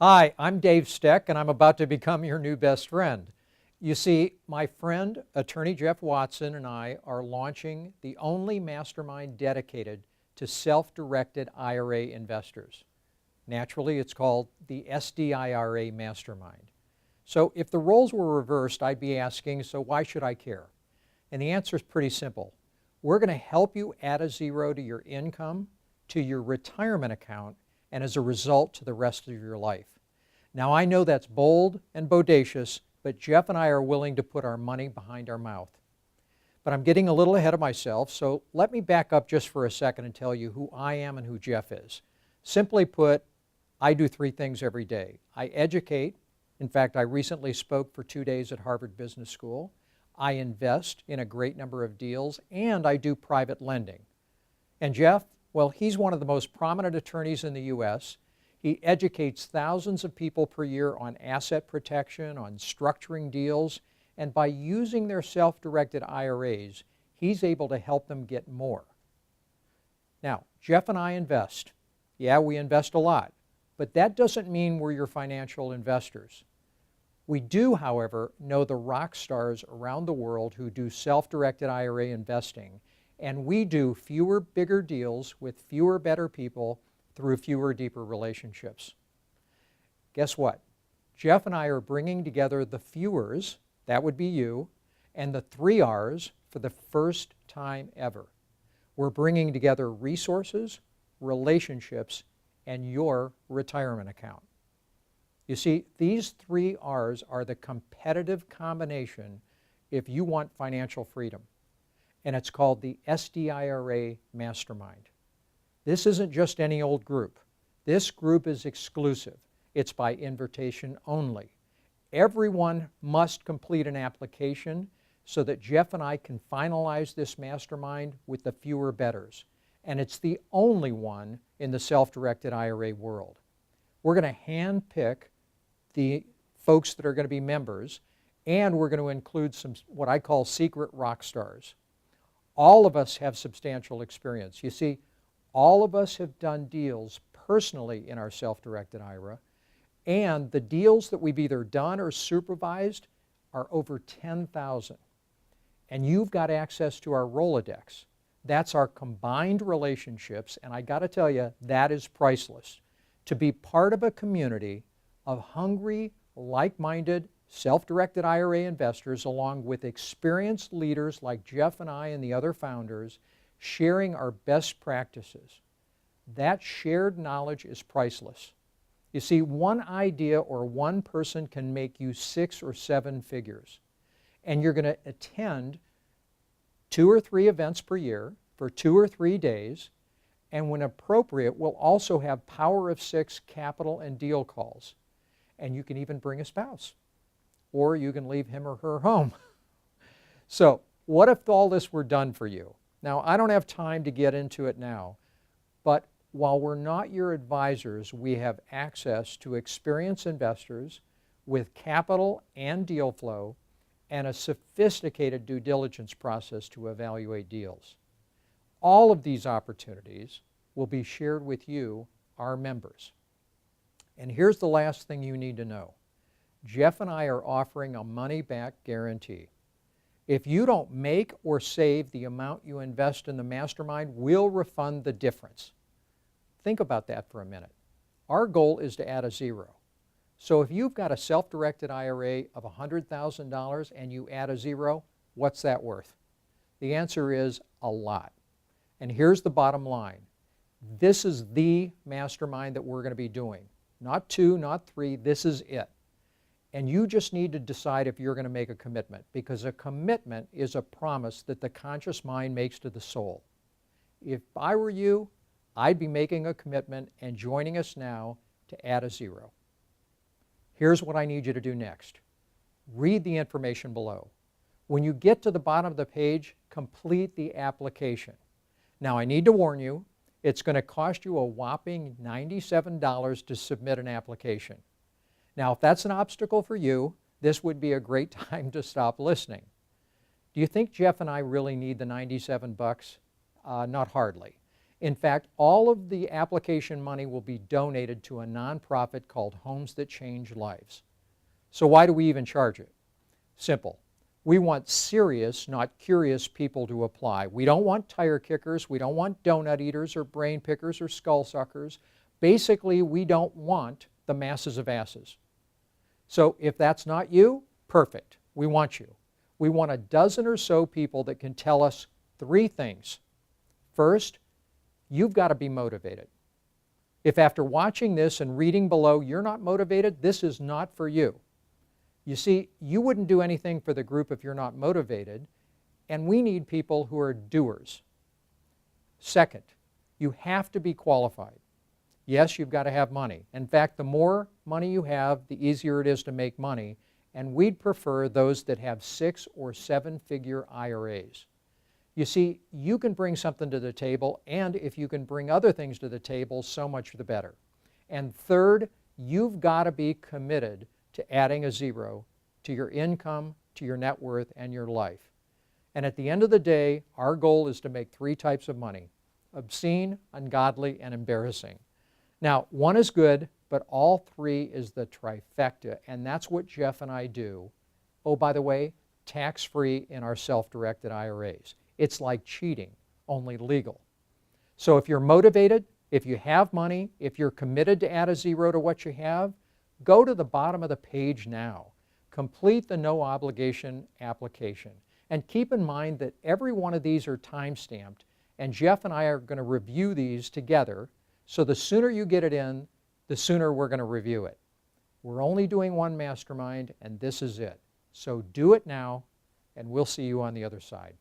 Hi, I'm Dave Steck, and I'm about to become your new best friend. You see, my friend, attorney Jeff Watson, and I are launching the only mastermind dedicated to self-directed IRA investors. Naturally, it's called the SDIRAmastermind. So if the roles were reversed, I'd be asking, so why should I care? And the answer is pretty simple. We're going to help you add a zero to your income, to your retirement account, and as a result to the rest of your life. Now I know that's bold and bodacious, but Jeff and I are willing to put our money behind our mouth. But I'm getting a little ahead of myself, so let me back up just for a second and tell you who I am and who Jeff is. Simply put, I do three things every day. I educate. In fact, I recently spoke for 2 days at Harvard Business School. I invest in a great number of deals, and I do private lending. And Jeff, well, he's one of the most prominent attorneys in the U.S. He educates thousands of people per year on asset protection, on structuring deals, and by using their self-directed IRAs, he's able to help them get more. Now, Jeff and I invest. Yeah, we invest a lot, but that doesn't mean we're your financial investors. We do, however, know the rock stars around the world who do self-directed IRA investing, and we do fewer, bigger deals with fewer, better people through fewer, deeper relationships. Guess what? Jeff and I are bringing together the fewers, that would be you, and the 3 R's for the first time ever. We're bringing together resources, relationships, and your retirement account. You see, these 3 R's are the competitive combination if you want financial freedom, and it's called the SDIRA Mastermind. This isn't just any old group. This group is exclusive. It's by invitation only. Everyone must complete an application so that Jeff and I can finalize this mastermind with the fewer betters. And it's the only one in the self-directed IRA world. We're going to handpick the folks that are going to be members, and we're going to include some what I call secret rock stars. All of us have substantial experience. You see, all of us have done deals personally in our self-directed IRA, and the deals that we've either done or supervised are over 10,000. And you've got access to our Rolodex. That's our combined relationships, and I got to tell you, that is priceless. To be part of a community of hungry, like-minded, self-directed IRA investors along with experienced leaders like Jeff and I and the other founders sharing our best practices. That shared knowledge is priceless. You see, one idea or one person can make you 6 or 7 figures. And you're going to attend 2 or 3 events per year for 2 or 3 days, and when appropriate, we'll also have Power of 6 capital and deal calls. And you can even bring a spouse, or you can leave him or her home. So what if all this were done for you? Now, I don't have time to get into it now, but while we're not your advisors, we have access to experienced investors with capital and deal flow and a sophisticated due diligence process to evaluate deals. All of these opportunities will be shared with you, our members. And here's the last thing you need to know. Jeff and I are offering a money-back guarantee. If you don't make or save the amount you invest in the mastermind, we'll refund the difference. Think about that for a minute. Our goal is to add a zero. So if you've got a self-directed IRA of $100,000 and you add a zero, what's that worth? The answer is a lot. And here's the bottom line. This is the mastermind that we're going to be doing. Not 2, not 3, this is it. And you just need to decide if you're going to make a commitment, because a commitment is a promise that the conscious mind makes to the soul. If I were you, I'd be making a commitment and joining us now to add a zero. Here's what I need you to do next. Read the information below. When you get to the bottom of the page, complete the application. Now, I need to warn you, it's going to cost you a whopping $97 to submit an application. Now, if that's an obstacle for you, this would be a great time to stop listening. Do you think Jeff and I really need the $97? Not hardly. In fact, all of the application money will be donated to a nonprofit called Homes That Change Lives. So why do we even charge it? Simple. We want serious, not curious people to apply. We don't want tire kickers. We don't want donut eaters or brain pickers or skull suckers. Basically, we don't want the masses of asses. So if that's not you, perfect. We want you. We want a dozen or so people that can tell us three things. First, you've got to be motivated. If after watching this and reading below you're not motivated, this is not for you. You see, you wouldn't do anything for the group if you're not motivated, and we need people who are doers. Second, you have to be qualified. Yes, you've got to have money. In fact, the more money you have, the easier it is to make money, and we'd prefer those that have 6- or 7-figure IRAs. You see, you can bring something to the table, and if you can bring other things to the table, so much the better. And third, you've got to be committed to adding a zero to your income, to your net worth, and your life. And at the end of the day, our goal is to make 3 types of money: obscene, ungodly, and embarrassing. Now, one is good, but all 3 is the trifecta, and that's what Jeff and I do. Oh, by the way, tax-free in our self-directed IRAs. It's like cheating, only legal. So if you're motivated, if you have money, if you're committed to add a zero to what you have, go to the bottom of the page now. Complete the no obligation application. And keep in mind that every one of these are time-stamped, and Jeff and I are going to review these together, so the sooner you get it in, the sooner we're going to review it. We're only doing one mastermind, and this is it. So do it now, and we'll see you on the other side.